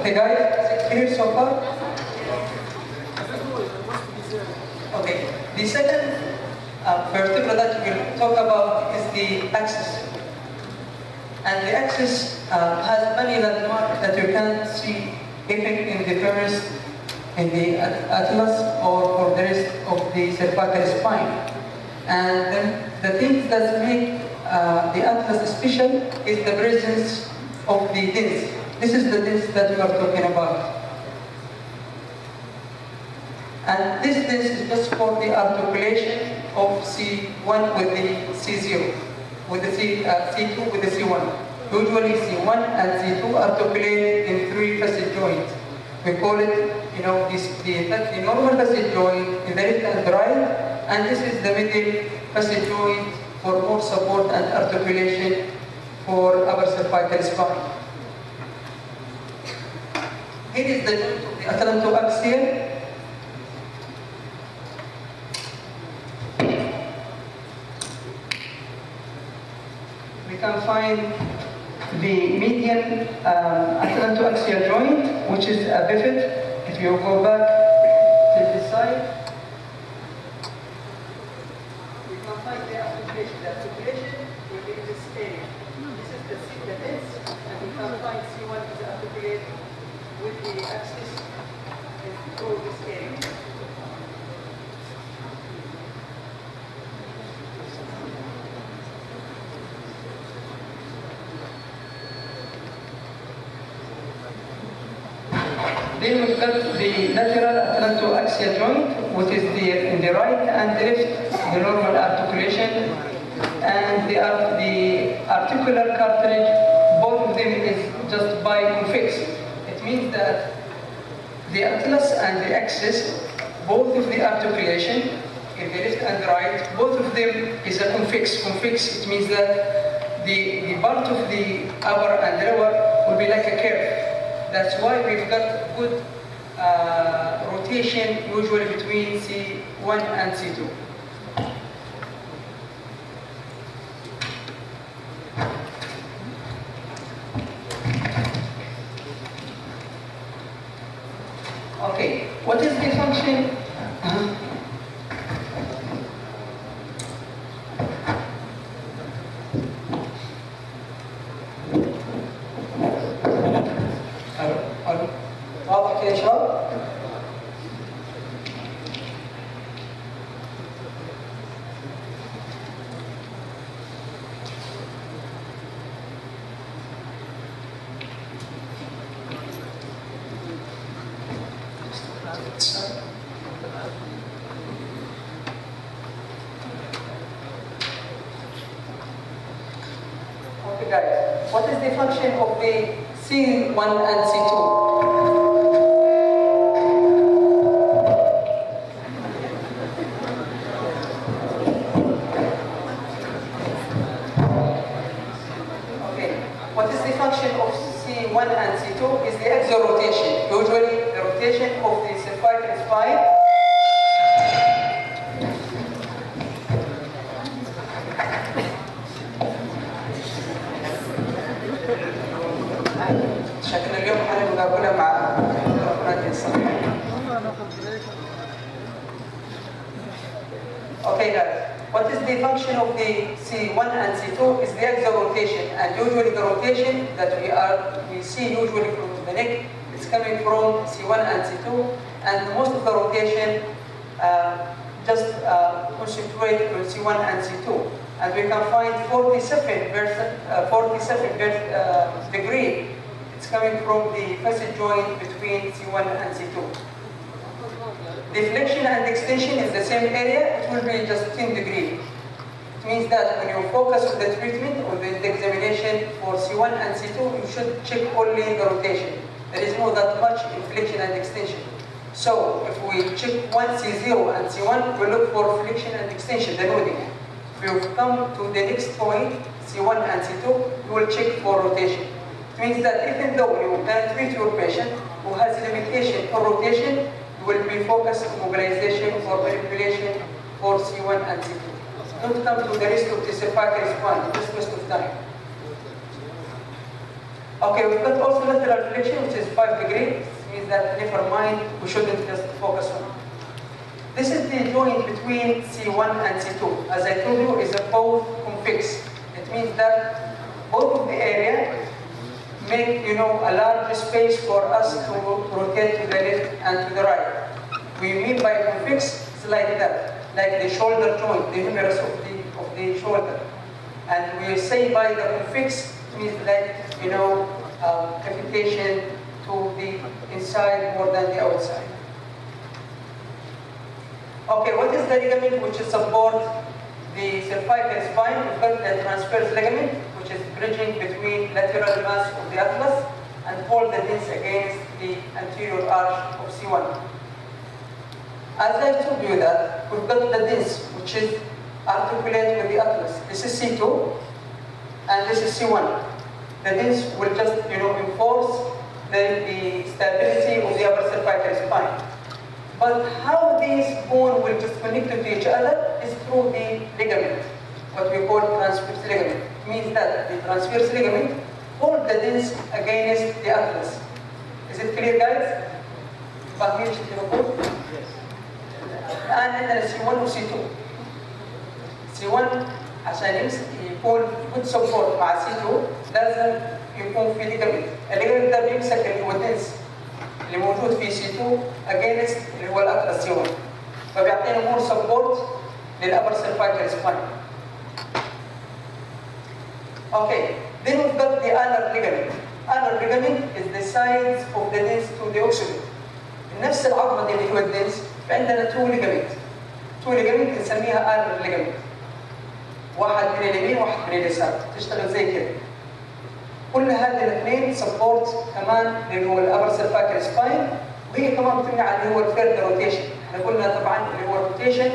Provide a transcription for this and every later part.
Okay, guys, is it clear so far? Okay. The second vertebra that we'll talk about is the axis. And the axis has many landmarks that you can see even in the first, in the atlas or the rest of the cervical spine. And then the things that make the atlas special is the presence of the disc. This is the disc that we are talking about. And this disc is just for the articulation of C1 with the C0, with the C2 with the C1. Usually C1 and C2 articulate in 3 facet joints. We call it, the normal facet joint in the left and right, and this is the middle facet joint for more support and articulation for upper cervical spine. Here is the joint of the atlantoaxial. We can find the median atlantoaxial joint, which is a pivot. If you go back to the side, we can find the articulation. The articulation will be in this area. This is the disc, and we can find C1 is articulated with the axis through this area. Then we've got the lateral atlantoaxial joint, which is in the right and left, the normal articulation, and the articular cartilage, both of them is just biconvex. It means that the atlas and the axis, both of the articulation, in the left and the right, both of them is a convex. Convex, it means that the part of the upper and lower will be like a curve. That's why we've got good rotation usually between C1 and C2. Okay, what is the function? واضح كده يا شباب؟ Okay guys, what is the function of the C1 and C2? What is the function of C1 and C2 is the axial rotation. Usually the rotation of the cervical spine شكل اليوم هنبقى مع Okay guys, what is the function of the C1 and C2 is the axial rotation, and usually the rotation that we see usually from the neck, it's coming from C1 and C2, and most of the rotation just concentrate on C1 and C2, and we can find 47 degree. It's coming from the facet joint between C1 and C2. The flexion and extension is the same area, it will be just 10 degrees. It means that when you focus on the treatment or the examination for C1 and C2, you should check only the rotation. There is no that much in flexion and extension. So if we check one C0 and C1, we look for flexion and extension, the noding. If you come to the next point, C1 and C2, you will check for rotation. It means that even though you can treat your patient who has limitation for rotation, will be focused on mobilization or manipulation for C1 and C2. Don't come to the rest of the cervical spine, just waste of time. Okay, we've got also lateral flexion, which is 5 degrees. This means that never mind, we shouldn't just focus on it. This is the joint between C1 and C2. As I told you, is both convex. It means that both of the area make a large space for us to rotate to the left and to the right. We mean by convex, it's like that, like the shoulder joint, the humerus of the shoulder. And we say by the convex, it means like cavitation to the inside more than the outside. Okay, what is the ligament which support the cervical spine? We've got the transverse ligament, which is bridging between lateral mass of the atlas and hold the disc against the anterior arch of C1. As I told you that, we've got the disc, which is articulate with the atlas. This is C2, and this is C1. The disc will just, enforce the stability of the upper cervical spine. But how these bones will just connect to each other is through the ligament, what we call transverse ligament. It means that the transverse ligament hold the disc against the atlas. Is it clear, guys? فاهمين ايش بقول؟ الآن عندنا C1 و C2. C1 عشان يكون good support مع C2 لازم يكون في ligament. الليجمنت ده بيمسك اللي هو الدنس اللي موجود في C2 against اللي هو الأطلس C1. فبيعطينا more support للأبر cervical spine. Okay, then we've got the ulnar ligament. Ulnar ligament is the sides of the dens to the occiput. نفس العظمة دي اللي هو الدنس عندنا two ligament. two ligament نسميها ulnar ligament. واحد من اليمين وواحد من اليسار، تشتغل زي كده. كل هذه الاثنين سبورت كمان اللي هو الابر سيرفايكال سباين، وهي كمان بتمنع اللي هو الفيرد روتيشن. احنا قلنا طبعا اللي هو الروتيشن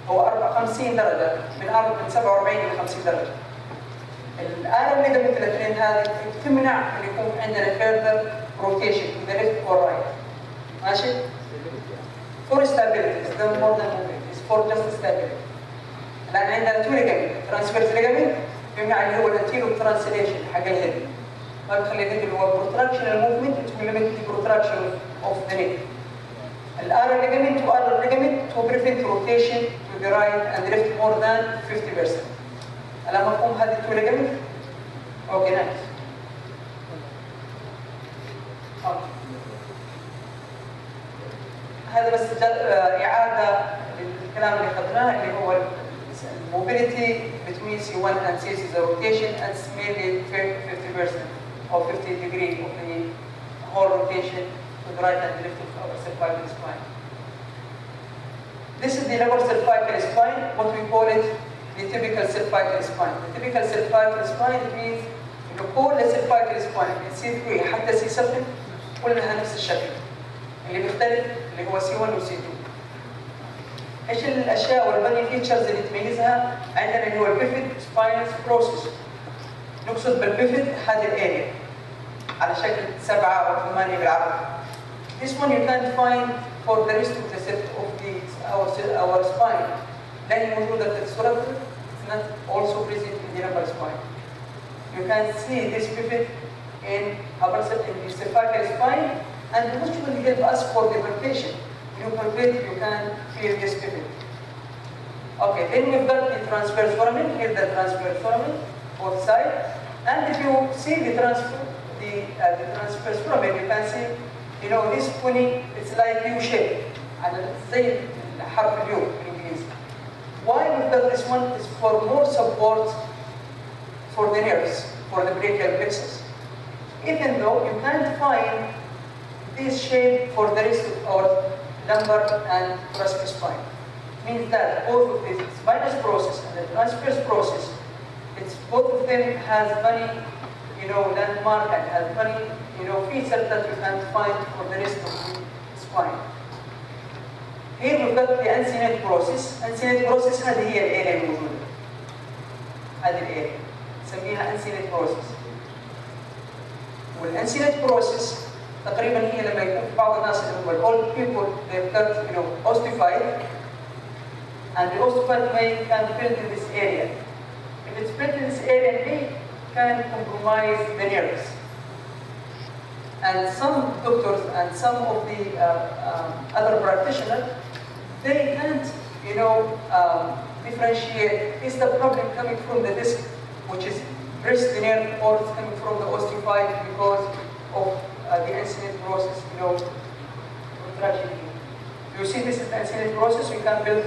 هو 50 درجه من 47 ل 50 درجه. الآلام ليجمنت الاثنين هذه بتمنع ان يكون عندنا فيرد روتيشن to the left or right. ماشي؟ for stability is the more than movement is for just stability. لان عندنا تو ليجمنت ترانسفيرس ليجمنت بيمنع اللي هو الانتيرو ترانسليشن حق الهيد. ما بيخلي الهيد اللي هو بروتراكشنال موفمنت تو ليميت ذا بروتراكشن اوف ذا نيك. الار ليجمنت وار ليجمنت تو بريفنت روتيشن تو ذا رايت اند ليفت مور ذان 50%. على مفهوم هذه التو ليجمنت؟ اوكي نايس. هذا بس اعاده للكلام اللي اخذناه اللي هو mobility between C1 and C is a rotation and it's mainly 50% or 50 degree of the whole rotation to the right and left of our cervical spine. This is the lower cervical spine, what we call it the typical cervical spine. The typical cervical spine means كل cervical spine من C3 حتى C7 كلها نفس الشكل. اللي بيختلف اللي هو C1 و C2. ايش الاشياء والبني فيتشرز اللي تميزها؟ عندنا اللي هو البيفيد سباينس بروسيس. نقصد بالبيفيد هذه الاريا على شكل 7 أو 8 بالعرض. This one you can't find for the rest of the set of our spine. لا هي موجودة في الصورة. It's not also present in the upper spine. You can see this pivot in the cervical spine, and which will help us for the palpation. You palpate, you can feel this pivot. Okay, then we've got the transverse foramen. Here's the transverse foramen, both sides. And if you see the transverse foramen, you can see, this pony, it's like U-shape. And it's زي حرف اليو بالإنجليزي. Why we've got this one is for more support for the nerves, for the brachial plexus. Even though you can't find this shape for the rest of our lumbar and thoracic spine. Means that both of the spinous process and the transverse process, both of them has many, landmark and has many, features that you can't find for the rest of the spine. Here we've got the uncinate process. Uncinate process هذه هي الاريا الموجودة. هذه الاريا نسميها uncinate process. والuncinate process تقريبا هي لما يكون بعض الناس اللي هم old people they've got ossified and the ossified can build in this area. If it's built in this area, they can compromise the nerves. And some doctors and some of the other practitioners, they can't, differentiate, is the problem coming from the disc, which is wrist nerve, or it's coming from the osteophyte because of the incident process, contraction. You see, this is the incident process. We can build,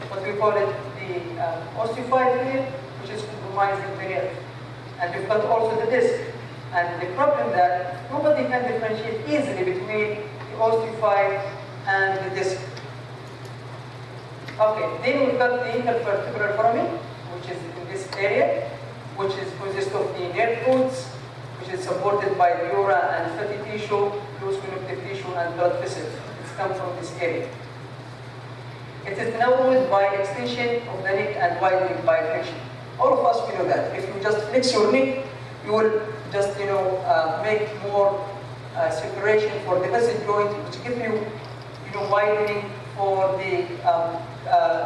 what we call it, the osteophyte here, which is compromising the nerve. And you've got also the disc. And the problem that nobody can differentiate easily between the osteophyte and the disc. Okay, then we've got the intervertebral foramen, which is in this area, which is consists of the nerve roots, which is supported by the dura and fatty tissue, loose connective tissue, and blood vessels. It's come from this area. It is narrowed by extension of the neck and widening by flexion. All of us we know that. If you just flex your neck, you will just make more circulation for the vessel joint, which give you widening for the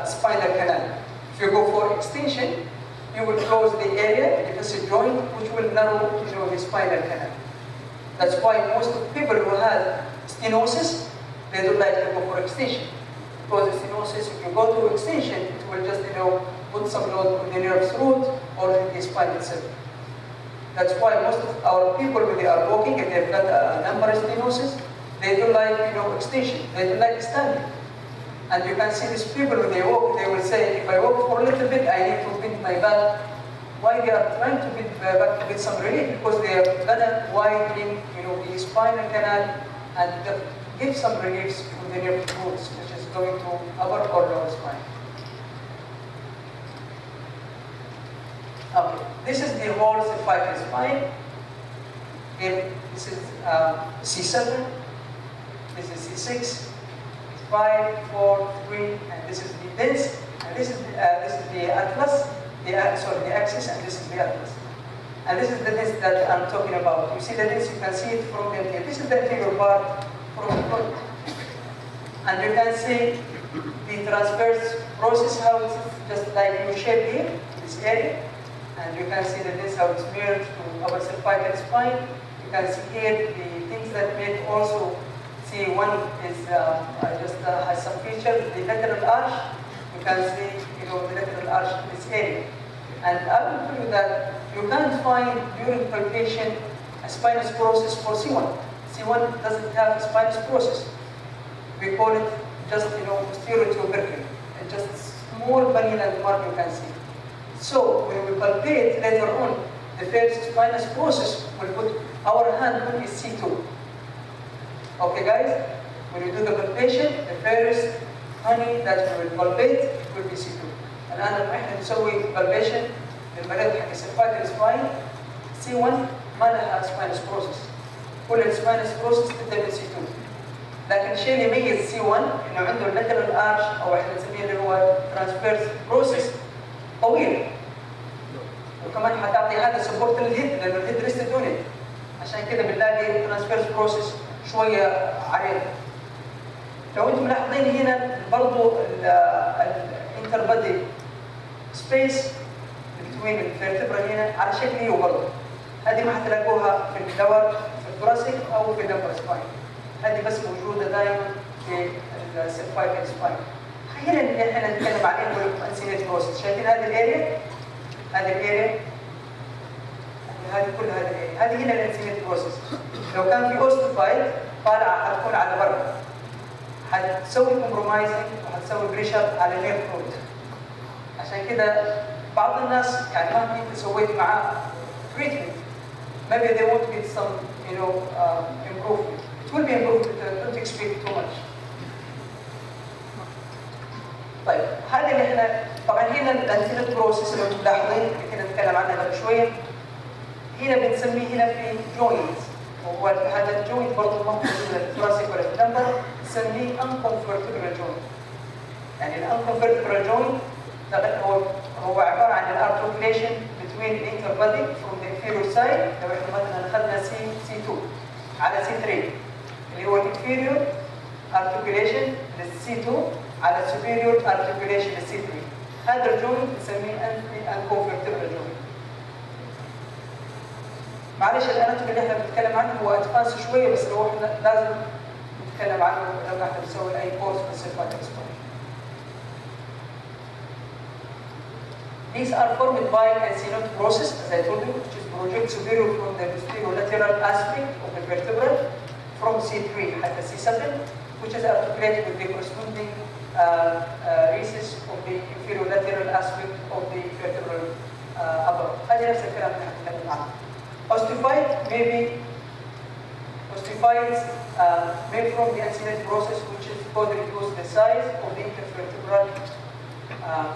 spinal canal. If you go for extension, you will close the area, the vessel joint, which will narrow the spinal canal. That's why most of the people who have stenosis, they don't like to go for extension. Because the stenosis, if you go to extension, it will just put some load on the nerve's root or in the spine itself. That's why most of our people, when they are walking and they've got a lumbar stenosis, they don't like extension. They don't like standing. And you can see these people when they walk, they will say, if I walk for a little bit, I need to bend my back. Why they are trying to bend their back to get some relief? Because they are gonna widen, the spinal canal and give some relief from the nerve roots, which is going to upper or lower spine. Okay, this is the whole cervical spine. Again, this is C7, this is C6, 5, 4, 3, and this is the disc, and this is the atlas, the axis, and this is the atlas. And this is the disc that I'm talking about. You see the disc, you can see it from the anterior. This is the anterior part from the front. And you can see the transverse process, how it's just like shape here, this area. And you can see the disc, how it's merged to our cervical spine. You can see here the things that make also see one is has some features, the lateral arch. You can see the lateral arch in this area. And I will tell you that you can't find during palpation a spinous process for C1. C1 doesn't have a spinous process. We call it just posterior tubercle, and just small bunny landmark you can see. So when we palpate later on, the first spinous process will put our hand on is C2. Okay guys, when we do the palpation, the first honey that we will palpate will be C2. الآن احنا نسوي palpation للمريض حق cervical spine C1 ما لها spinous process. كل الspinous process تبدأ من C2. لكن الشيء اللي يميز C1 انه عنده lateral arch او احنا نسميه اللي هو transverse process طويل. وكمان حتعطي هذا سبورت للهيد لانه الهيد ريست يونت. عشان كده بنلاقي transverse process شويه عريض. لو انتم ملاحظين هنا برضه الانتربادي سبيس بين الفيرتبرا هنا على شكل يو برضه. هذه ما حتلاقوها في الدور في الثوراسيك او في اللمبر سباين. هذه بس موجوده دائما في السيرفايكال سباين. هنا اللي احنا نتكلم عليه هو الانسينيت بروسس. شايفين هذه الاريا؟ هذه الاريا هذه كل هذه الاريا. هذه هنا الانسينيت بروسس. لو كان في اوستوفايت طالعه حتكون على برا. حتسوي كومبرومايزنج وحتسوي بريشر على النيرف روت. عشان كده بعض الناس يعني مهما انت سويت معاه treatment, maybe they want to get some improvement. It will be improved, don't expect too much. طيب هذا اللي احنا طبعا هنا الانتينيت بروسيس اللي انتم ملاحظين اللي كنا نتكلم عنها قبل شويه. هنا بنسميه هنا في جوينت. وهو هذا الجوينت برضه ما هو في الثوراسيك ولا في اللمبر، نسميه uncomfortable joint. يعني uncomfortable joint هو عباره عن الارتكوليشن between the interbody from the inferior side. لو احنا مثلا اخذنا C2 على C3 اللي هو inferior articulation لل C2 على superior articulation لل C3. هذا الجوينت نسميه uncomfortable joint. معلش الاناتومي اللي احنا بنتكلم عنه هو ادفانس شويه، بس لو احنا لازم نتكلم عنه لما احنا بنسوي اي كورس في السيرفايكال سباين. These are formed by encinotic process, as I told you, which is project superior from the posterolateral aspect of the vertebra from C3 حتى C7, which is articulated with the corresponding recess of the inferior aspect of the vertebral upper. هذه نفس الكلام اللي هنتكلم عنه. Osteophyte may be osteophytes made from the encinotic process, which is called reduce the size of the intervertebral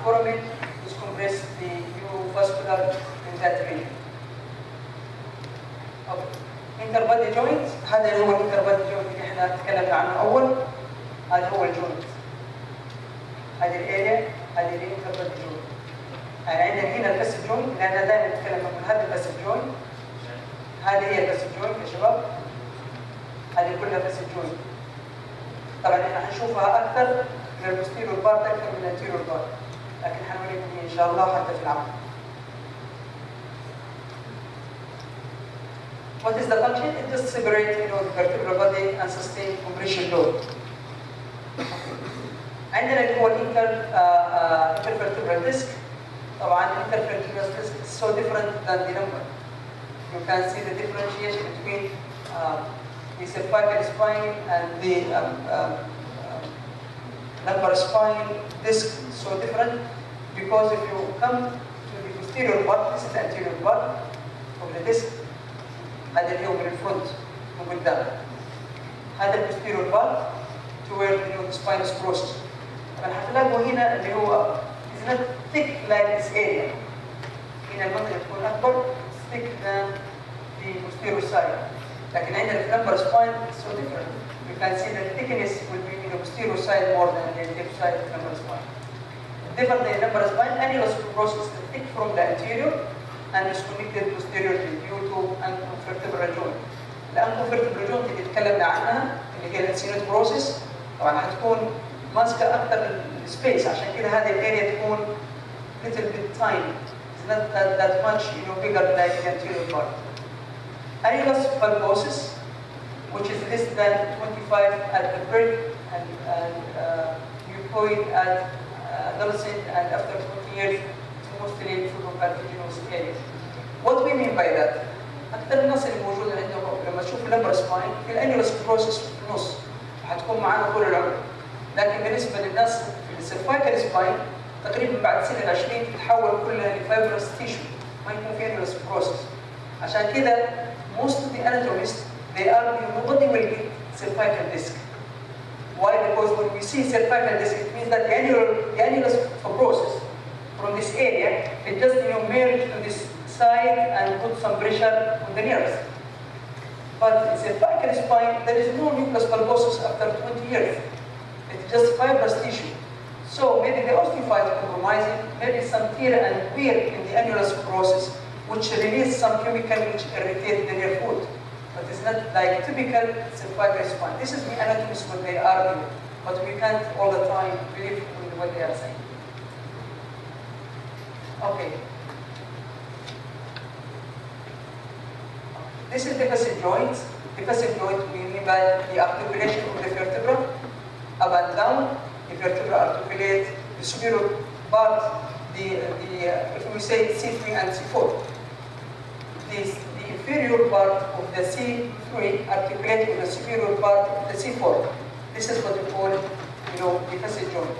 foramen, which compress the neurovascular in that region. Okay. Interbody joint، هذا هو الانتربادي joint اللي احنا تكلمنا عنه اول. هذا هو الجوينت. هذه الاريا، هذه الانتربادي joint. يعني عندنا هنا الباسيف جوينت، لان دائما نتكلم عن هذا الباسيف جوينت. هذه هي الباسيف جوينت يا شباب. هذه كلها باسيف جوينت. طبعا احنا حنشوفها اكثر من البوستيريور بارت اكثر من الانتيريور بارت، لكن حنوريكم ان شاء الله حتى في العمل. What is the function? It just separates, the vertebral body and sustain compression load. عندنا اللي هو intervertebral disc. طبعا intervertebral disc is so different than the lumbar. You can see the differentiation between the cervical spine and the lumbar spine disc is so different, because if you come to the posterior part, this is the anterior part of the disc. هذا اللي هو من الفرونت من قدام. هذا البوستيريور بارت toward the spinous process. طبعا هتلاقوا هنا اللي هو is not thick like this area. هنا المنطقة تكون أكبر thick than the posterior side. لكن عندنا في lumbar spine it's so different. You can see the thickness will be in the posterior side more than the anterior side of the lumbar spine. Different in lumbar spine, annulus process is thick from the anterior and is connected posteriorly due to uncomfortable joint. الانكمفورتبل جوينت اللي تكلمنا عنها اللي هي الانسينوت بروسيس، طبعا هتكون ماسكه اكثر السبيس، عشان كده هذه الاريا تكون little bit tiny. It's not that much bigger like the anterior part. Annulus bulbosus, which is less than 25 at the birth and mucoid at adolescent, and after 20 years it's mostly cartilaginous area. What we mean by that? أكثر الناس اللي موجودة عندهم لما تشوف اللمبر سباين في الأنيولس بروسيس في النص هتكون معانا طول العمر، لكن بالنسبة للناس في السيرفايكال سباين تقريبا بعد سن ال20 تتحول كلها لفايبرس تيشو، ما يكون في أنيولس بروسيس. عشان كده most of the anatomists they argue nobody will get cervical disc. Why? Because when we see cervical disc, it means that the annulus fibrosis from this area it just merge to this side and put some pressure on the nerves. But in cervical spine, there is no nucleus bulbosus after 20 years. It's just fibrous tissue. So maybe the osteophyte compromising, maybe some tear and wear in the annulus process, which release some chemical which irritate the nerve root. But it's not like typical cervical spine. This is the anatomists what they argue, but we can't all the time believe in what they are saying. Okay. This is the facet joint. The facet joint we mean by the articulation of the vertebra up and down. The vertebra articulate the superior part, if we say C3 and C4. The inferior part of the C3 articulate with the superior part of the C4. This is what we call, the facet joint.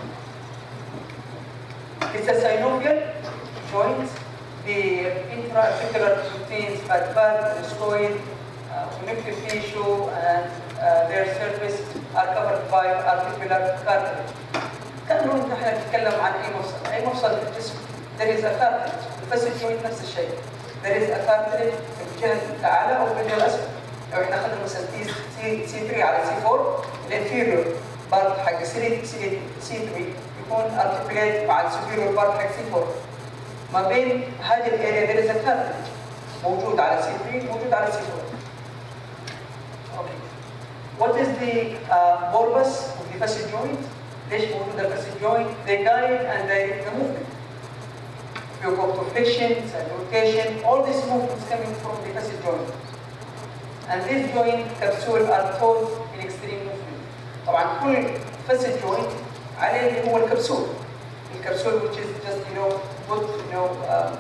It's a synovial joint. The intra-articular proteins, fat, discoid, connective tissue, and their surface are covered by articular cartilage. كأنه نحن نتكلم عن أي مفصل في الجسم. There is a cartilage. الفاسد جوينت نفس الشيء. There is a cartilage في الجهة الأعلى أو في الجهة الأسفل. لو إحنا أخذنا مثلا C3 على C4 الانفيريور بارت حق C3 يكون articulate مع السوبيريور بارت حق C4. ما بين هذه الاريا there is a cartilage موجود على C3 موجود على C4. Okay. What is the bulbous of the facet joint? ليش موجود الفاسد joint? They guide and direct the movement. you go to flexion, side rotation, all these movements coming from the facet joint. And this joint capsule are toes in extreme movement. طبعا كل facet joint عليه اللي هو الكبسول. الكبسول which is just put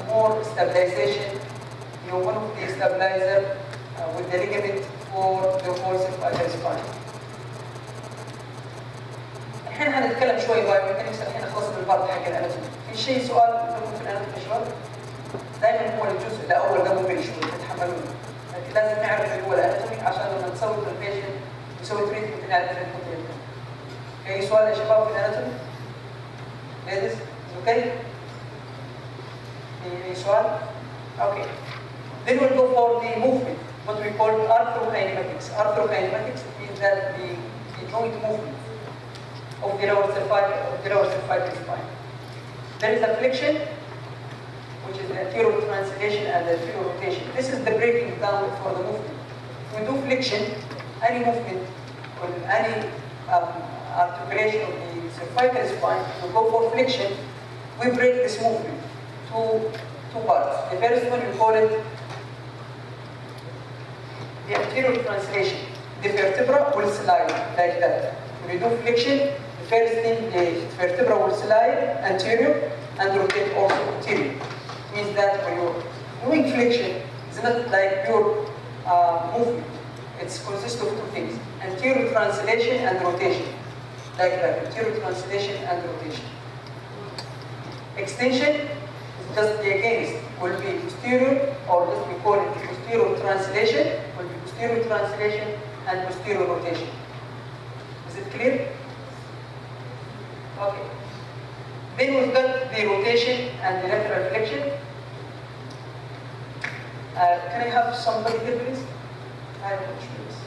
more stabilization, one of the stabilizer with the ligament for the whole cervical spine. الحين هنتكلم شوي ممكن نفسر الحين نخلص من البارت حق الاناتومي. في شيء سؤال في الاناتومي شباب؟ دائما هو الجزء الاول ده ممكن شوي تتحملونه. لكن لازم نعرف اللي هو الاناتومي عشان لما نسوي بالبيشنت نسوي تريتمنت نعرف الاناتومي. في سؤال يا شباب في الاناتومي؟ ليديز؟ اوكي؟ في سؤال؟ اوكي. Then we'll go for the movement, what we call arthrokinematics. Arthrokinematics means that the joint movement of the lower cervical spine. There is a flexion, which is the anterior translation and the anterior rotation. This is the breaking down for the movement. When we do flexion, any movement or any articulation of the cervical spine, we go for flexion, we break this movement to two parts. The first one, we call it the anterior translation. The vertebra will slide like that. When you do flexion, the first thing, the vertebra will slide anterior and rotate also anterior. It means that when you're doing flexion, it's not like pure movement. It consists of two things, anterior translation and rotation. Like that, anterior translation and rotation. Extension is just the against, will be posterior, or just we call it posterior translation, will be posterior translation and posterior rotation. Is it clear? Okay. Then we've got the rotation and the lateral flexion. Can I have somebody here, please? I have a choice.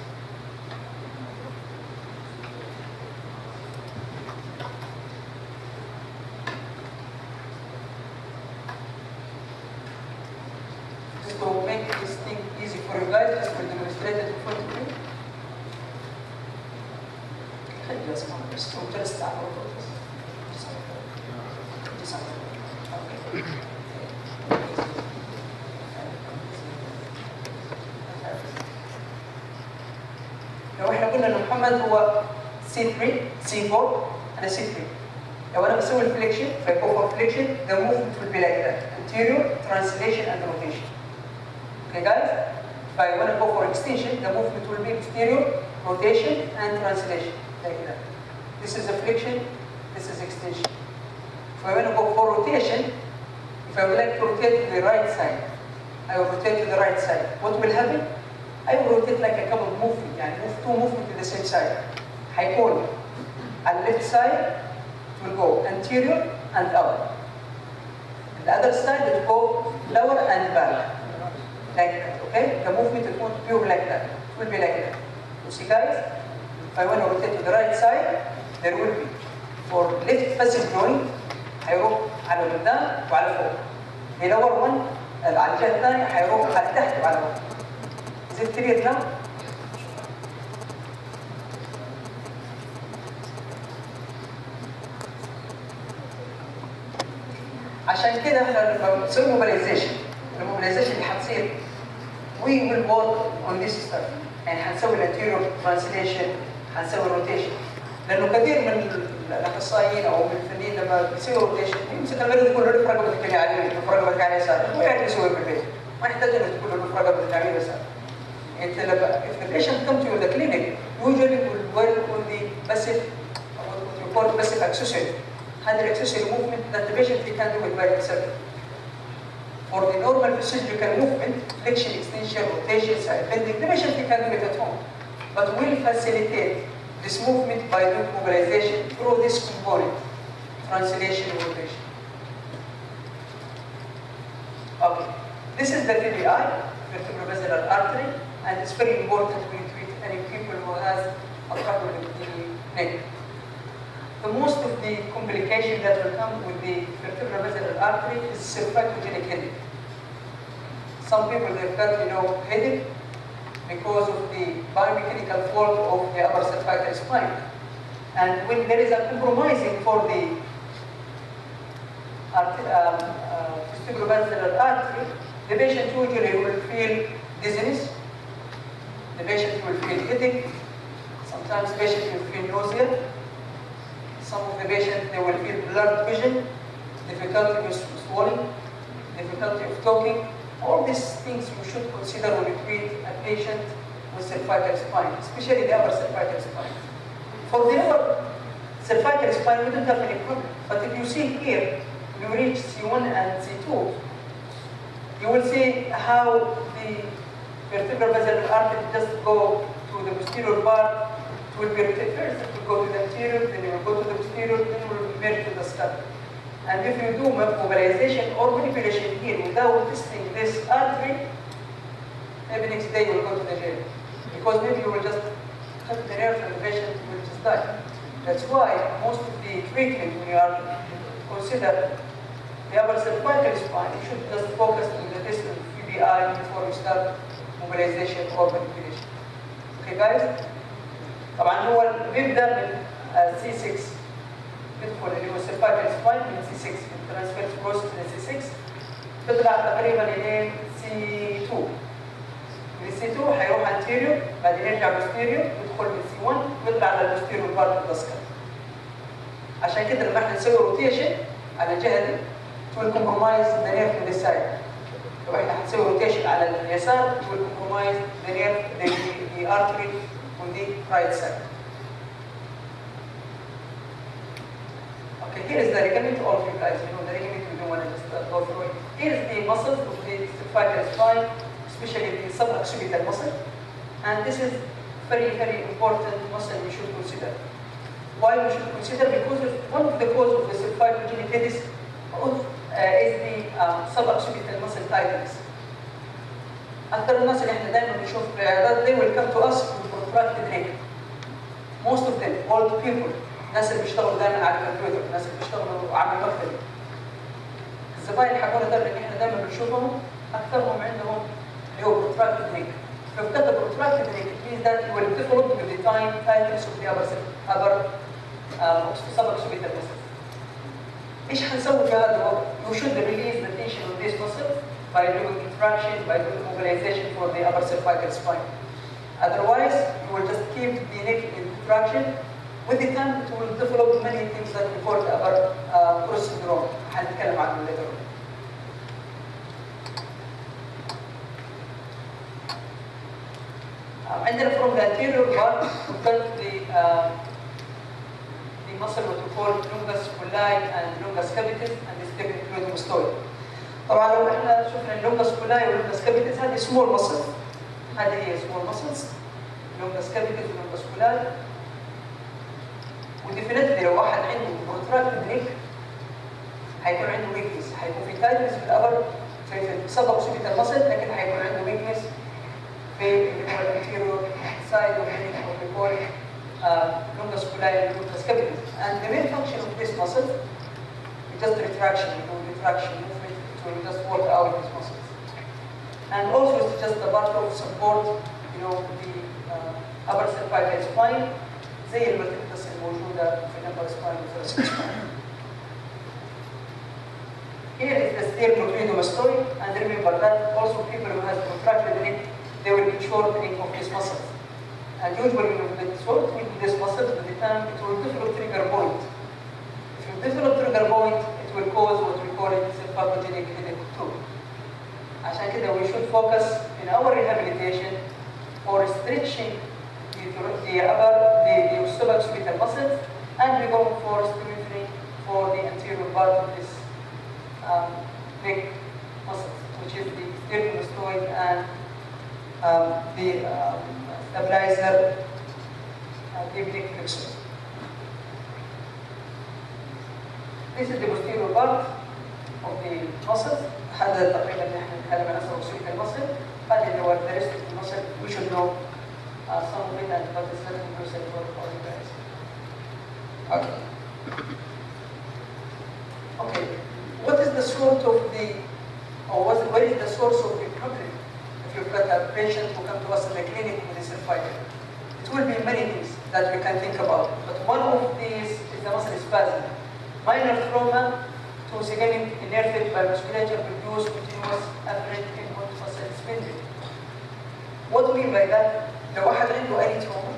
Just to make this thing easy for you guys, just to demonstrate it in front of you. Just one, just start over this. Okay. لو احنا قلنا ان محمد هو C3 C4 انا C3. لو انا بسوي الفليكشن فيكون فور فليكشن the movement will be like that, anterior translation and rotation. Okay guys? If I want to go for extension, the movement will be posterior, rotation and translation like that. This is a flexion, this is extension. If I want to go for rotation, if I would like to rotate to the right side, I will rotate to the right side. What will happen? I will rotate like a couple movement, يعني move two movement to the same side. هيكون on the left side it will go anterior and up. The other side it will go lower and back. Like that, okay? The movement it won't be like that. It will be like that. You see guys? If I want to rotate to the right side, there will be for left facet joint هيروح على قدام وعلى فوق. The lower one على الجهة الثانية هيروح على تحت وعلى فوق. Is it clear now? عشان كده احنا لما بنسوي موبيلايزيشن، الموبيلايزيشن اللي حتصير we will work on this stuff. يعني هنسوي الانتيريور ترانسليشن، هنسوي روتيشن. لانه كثير من الاخصائيين او من الفنيين لما بيسووا روتيشن يمسك المريض يقول له لف رقبتك اليمين، لف رقبتك على اليسار، هو يعرف يسوي في البيت، ما يحتاج انك تقول له لف رقبتك على اليسار. If the patient comes to you in the clinic, usually will work on the passive, what you call passive accessory. Hand accessory movement that the patient can do it by himself. For the normal physiological movement, flexion, extension, rotation, side bending, the patient can do it at home. But will facilitate this movement by doing mobilization through this component, translation and rotation. Okay, this is the TBI, vertebrovascular artery. And it's very important when you treat any people who has a problem with the neck. The most of the complications that will come with the vertebrovascular artery is cervicogenic headache. Some people they've got headache because of the biomechanical fault of the upper cervical spine. And when there is a compromising for the vertebral artery, the patient usually will feel dizziness, the patient will feel headache, sometimes the patient will feel nausea, some of the patients they will feel blurred vision, difficulty with swallowing, difficulty of talking. All these things you should consider when you treat a patient with cervical spine, especially the upper cervical spine. For the upper cervical spine, we don't have any problem. But if you see here, when you reach C1 and C2, you will see how the vertebral basilar artery just go to the posterior part. It will be rotated first, it will go to the anterior, then it will go to the posterior, then it will merge to the skull. And if you do mobilization or manipulation here without testing this artery, maybe next day you will go to the jail. Because maybe you will just cut the nerve and the patient will just die. That's why most of the treatment, when you are consider the upper cervical spine, you should just focus on the test of PBI before you start mobilization or manipulation. Okay guys? طبعا هو بيبدا من C6 بيدخل اللي هو cervical spine من C6 من transverse process من C6 تطلع تقريبا الى C2. من C2 حيروح anterior بعدين يرجع posterior يدخل من C1 ويطلع على posterior part of the skull. عشان كده لما احنا نسوي روتيشن على الجهه دي it will compromise the nerve to the side. لو احنا هنسوي روتيشن على اليسار it will compromise the nerve the artery on the right side. Okay, here is the ligament to all of you guys. You know the ligament, we don't want to just go through it. Here is the muscles of the cervical spine, especially the suboccipital muscle. And this is very, very important muscle we should consider. Why we should consider? Because one of the causes of the cervical is the suboccipital muscle tightness. أكثر الناس اللي احنا دائما بنشوف في العيادات they will come to us with protracted neck. Most of them, old people, الناس اللي بيشتغلوا دائما على الكمبيوتر، الناس اللي بيشتغلوا على المكتب. الزباين حقونا دول اللي احنا دائما بنشوفهم أكثرهم عندهم اللي هو protracted neck. لو كتب protracted neck it means that you will develop with the time tightness of the upper suboccipital muscle. ايش حنسوي في هذا الوقت؟ You should release the tension of this muscle by doing contraction, by doing mobilization for the upper cervical spine. Otherwise, you will just keep the neck in contraction. With the time, it will develop many things that we call the upper cross syndrome. حنتكلم عنه later on. عندنا from the anterior part, we got the muscle what we call longus colli and longus capitis and this technically mastoid. طبعا لو احنا شفنا اللونجس كولاي واللونجس كابيتس هذه سمول مسلز. هذه هي سمول مسلز اللونجس كابيتس واللونجس كولاي. وديفينتلي لو واحد عنده بروتراكتد نيك حيكون عنده ويكنس، حيكون في تايتنس في الابر في السبoccipital muscle لكن حيكون عنده ويكنس في الانتيريور سايد اوف النيك او بيكون longus colli and longus capitis. And the main function of this muscle is just retraction, retraction. So you just work out these muscles. And also it's just a part of support, you know, the upper cervical spine زي الملتقطة الموجودة في upper spine والthoracic spine. Here is the sternocleidomastoid, and remember that also people who have contracted neck, they will be shortening of these muscles. And usually when you shorten this muscle with the time, it will develop trigger point. If you develop trigger point, it will cause what we call it pathogenic headache too. عشان كده we should focus in our rehabilitation for stretching the suboccipital muscles and we go for strengthening for the anterior part of this neck muscles, which is the sternocleidomastoid and the stabilizer deep neck flexors. This is the posterior part of the muscles. هذا تقريبا نحن نتكلم عن suboccipital muscle. هذا اللي هو the rest of the muscle. We should know some of it, but it's not inclusive for you guys. Okay. Okay. What is the source of the, or where is the source of the problem? If you've got a patient who comes to us in the clinic with a cervical, it will be many things that we can think about. But one of these is the muscle spasm. Minor trauma to segment innervated by musculature produce continuous afferent input muscle spindle. What do we mean by that? لو واحد عنده any trauma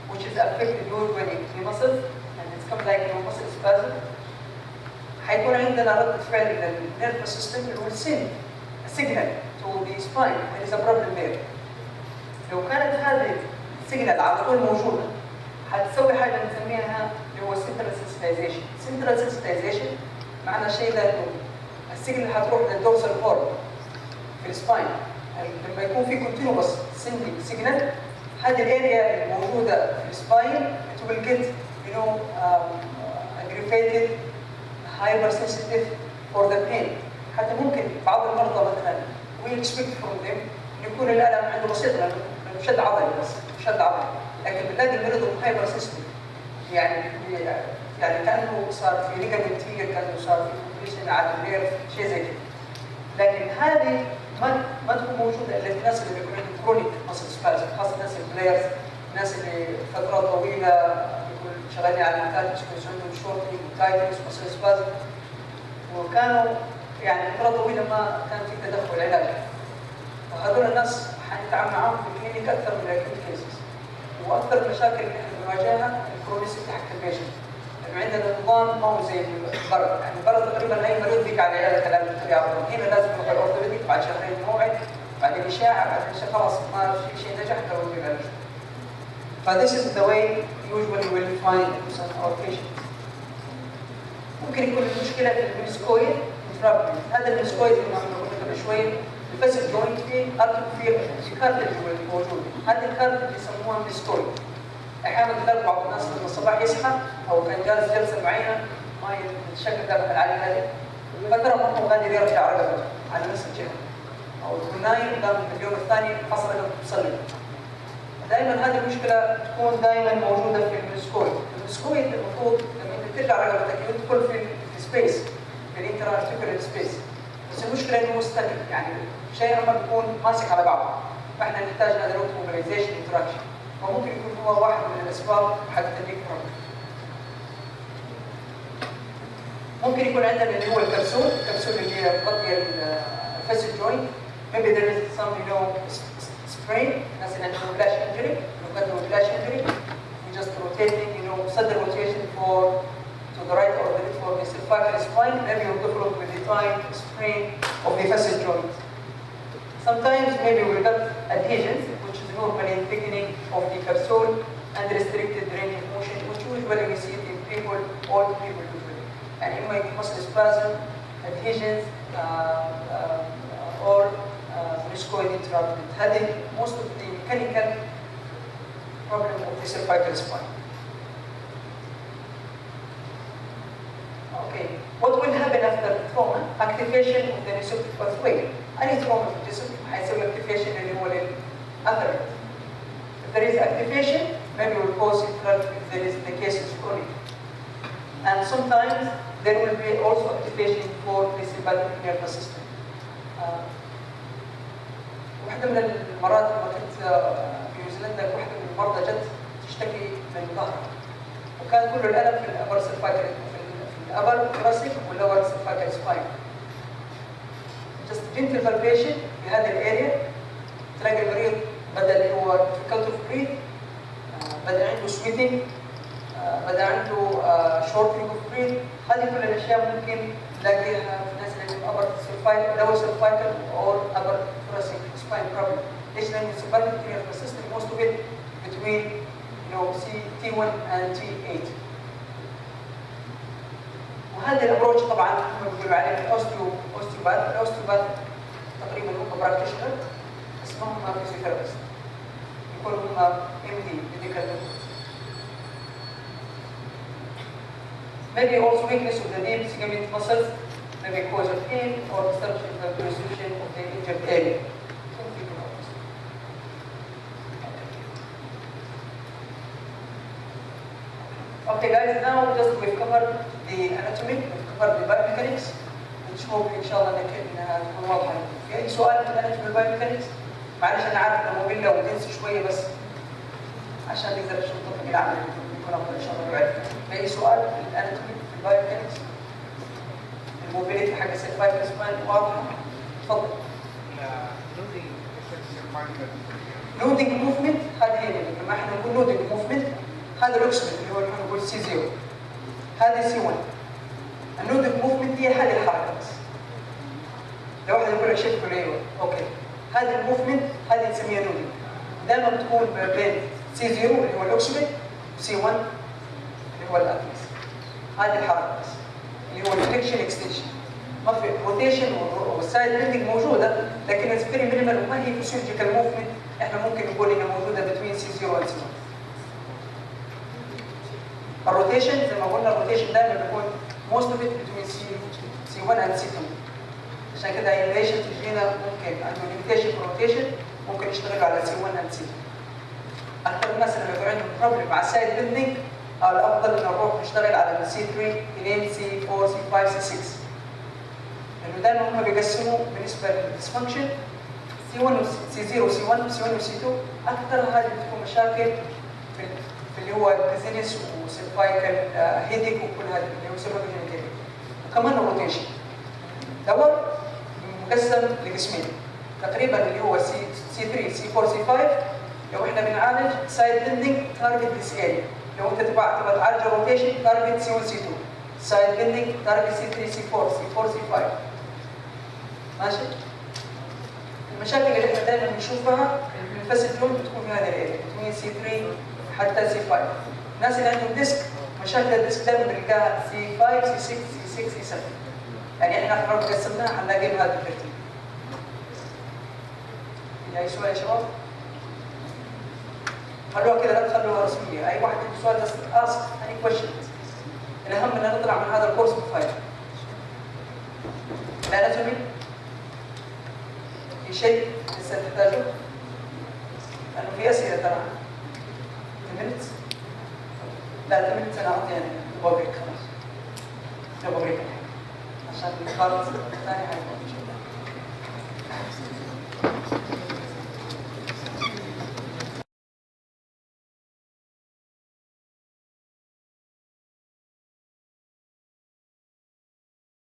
which is affected usually the muscles and it's come like muscle spasm, حيكون عندنا ردة فعل للنيرف سيستم اللي هو send a signal to the spine. There is a problem there. لو كانت هذه السيجنال على طول موجودة حتسوي حاجة نسميها اللي هو central sensitization. Central sensitization معنى الشيء ده انه السيجنال حتروح للدورسال كورد في السباين. لما يكون في continuous sending signal هذه الاريا الموجودة في السباين it will get aggravated hypersensitive for the pain. حتى ممكن بعض المرضى مثلا we expect from them يكون الألم عنده بسيط لأنه شد عضلي بس شد عضلي، لكن بنلاقي المريض هايبر سيستم يعني كأنه صار في ليجامنت تيجر، كأنه صار في كومبريشن على النيرف شيء زي كده. لكن هذه ما تكون موجودة إلا في الناس اللي بيكون عندهم كرونيك ماسل سبازم، خاصة الناس البلايرز، الناس اللي فترات طويلة يكون شغالين على المكاتب يكون عندهم شورتنج وتايتنس ماسل سبازم، وكانوا يعني فترات طويلة ما كان في تدخل علاجي. وهذول الناس حنتعامل معاهم في الكلينيك اكثر من الاكيوت كيسز. واكثر المشاكل اللي احنا بنواجهها الكرونيسيتي حق البيشنت. لانه عندنا نظام ما هو زي البرد، يعني البرد تقريبا اي مريض بيك على عيادة العلاج الطبيعي، هنا لازم يروح الاورثوبيديك بعد شهرين موعد، بعدين اشاعه، بعدين خلاص ما في شيء نجح تروح للعلاج. فthis is the way usually we'll find our patients. ممكن يكون المشكله في المينسكويد انترابمنت. هذا المينسكويد اللي احنا قلنا قبل شويه الفاسد جوينت فيه في كارتلج موجود، هذه الكارتلج يسموها مينسكويد. احيانا تلاقي بعض الناس لما الصباح يصحى او كان جالس جلسه معينه ما يتشكل ده العالي هذه فتره ممكن غادر يرجع رقبته على نفس الجهه او يكون نايم قام في اليوم الثاني حصل رقبته تصلب. دائما هذه المشكله تكون دائما موجوده في المينسكويد. المينسكويد المفروض لما انت ترجع رقبتك يدخل في السبيس في الانتر ارتيكولار سبيس، بس المشكله انه مستقل يعني شيء لما بيكون ماسك على بعضه، فاحنا نحتاج هذا الوقت موبيلايزيشن انتراكشن، وممكن يكون هو واحد من الاسباب حق النيك بروبلم. ممكن يكون عندنا اللي هو الكبسول اللي هي بتغطي الفاسد جوينت. maybe there is some sprain، الناس اللي عندهم flash injury، لو عندهم flash injury we just rotating sudden rotation to the right or the left for the cervical spine, maybe you develop with the time sprain of the facet joint. Sometimes maybe we get adhesions, which is normally thickening of the capsule and restricted range of motion, which usually we see in people, old people usually. And it might be muscle spasm, adhesions, or meniscoid entrapment. Having most of the mechanical problem of the cervical spine. Okay, what will happen after trauma? Activation of the receptive pathway. Any trauma في الجسم حيسوي activation اللي هو للأثر. If there is activation, maybe will cause it if there is the case is chronic. And sometimes there will be also activation for the sympathetic nervous system. واحدة من المرات لما كنت في نيوزيلندا واحدة من المرضى جت تشتكي من ظهرها، وكان كل الألم في الأبر سيرفايكال الأبر thoracic واللور cervical spine. Just gentle palpation في هذه الاريا تلاقي المريض بدأ اللي هو difficult to breathe، بدأ عنده sweating، بدأ عنده shortening of breath. هذه كل الأشياء ممكن نلاقيها في الناس اللي عندهم upper cervical lower cervical or upper thoracic spine problem. ليش؟ لأن sympathetic nervous system most of it between T1 and T8. وهذا الابروتش طبعا هم بيقولوا عليه الاوستيوباث تقريبا هم براكتيشنر اسمهم فيزيوثيرابيست، يكونوا هم MD ميديكال دكتور. Maybe also weakness of the deep ligament muscles may be cause of pain or disruption of the resolution of the injured area. Okay guys, now just we've covered the anatomy, we've covered the biomechanics, which hope inshallah تكون واضحة. في أي سؤال في الاناتومي والبايوميكانكس؟ معلش أنا عارف إنه مملة وتنسى شوية بس عشان نقدر نشوف العمل يكون أفضل إن شاء الله. في أي سؤال في الاناتومي في البايوميكانكس؟ الموبيليتي حق السيرفايكال سباين واضحه؟ تفضل. لودنج موفمنت هذه هي لما احنا نقول لودنج موفمنت هذا الاوكسيمنت اللي هو احنا نقول سي 0 هذه سي 1. اللودنج موفمنت هي هذه الحركه بس. لو واحد يقول لك شايف ولا ايوه اوكي هذه الموفمنت هذه نسميها لودنج دائما بتكون بين سي 0 اللي هو الاوكسيمنت وسي 1 اللي هو الاتمس. هذه الحركه بس اللي هو الفليكشن اكستنشن. ما في روتيشن والسايد بندنج موجوده لكن اتس فيري مينيمال وما هي فيسيولوجيكال موفمنت احنا ممكن نقول انها موجوده بين سي 0 و سي 1. الروتيشن زي ما قلنا الروتيشن دائما بيكون most of it between سي 1 and سي 2. عشان كده اي بيشنت تجينا ممكن عنده ليميتيشن في الروتيشن ممكن يشتغلوا على سي 1 and سي 2. اكثر الناس اللي بيكون عندهم بروبلم مع السايد بندنج الافضل ان نروح نشتغل على سي 3 الين سي 4 سي 5 سي 6 لانه دائما هم بيقسموا بالنسبه للديسفانكشن سي 1 وسي 0 وسي 1 وسي 1 وسي 2. اكثر هذه بتكون مشاكل في اللي هو الديزينس وسيرفايكال هيديك وكل هذه اللي هو سيرفايكال هيديك. وكمان الروتيشن دور مقسم لقسمين تقريبا اللي هو سي 3 سي 4 سي 5. لو احنا بنعالج سايد بندنج تارجت ذيس اريا. لو انت تبغى تعالج الروتيشن تارجت سي 1 سي 2. سايد بندنج تارجت سي 3 سي 4 سي 4 سي 5. ماشي؟ المشاكل اللي احنا دائما بنشوفها الفاسد جوينت بتكون في هذه الاريا بين سي 3 حتى سي 5. الناس اللي عندهم ديسك مشاكل الديسك دائما بنلقاها سي 5 سي 6 سي 6 سي 7. يعني احنا لو قسمناها حنلاقي بهذا الترتيب. اي سؤال يا شباب؟ خلوها كده لا تخلوها رسميه، اي واحد عنده سؤال بس اسك اني كويشن. الاهم ان نطلع من هذا الكورس بفايده. الاناتومي في شيء لسه تحتاجه؟ لانه في اسئله ترى. 10 minutes؟ لا 10 minutes انا اعطي يعني بريك خلاص. نبغى بريك عشان نخلص ثاني حاجه ان شاء الله.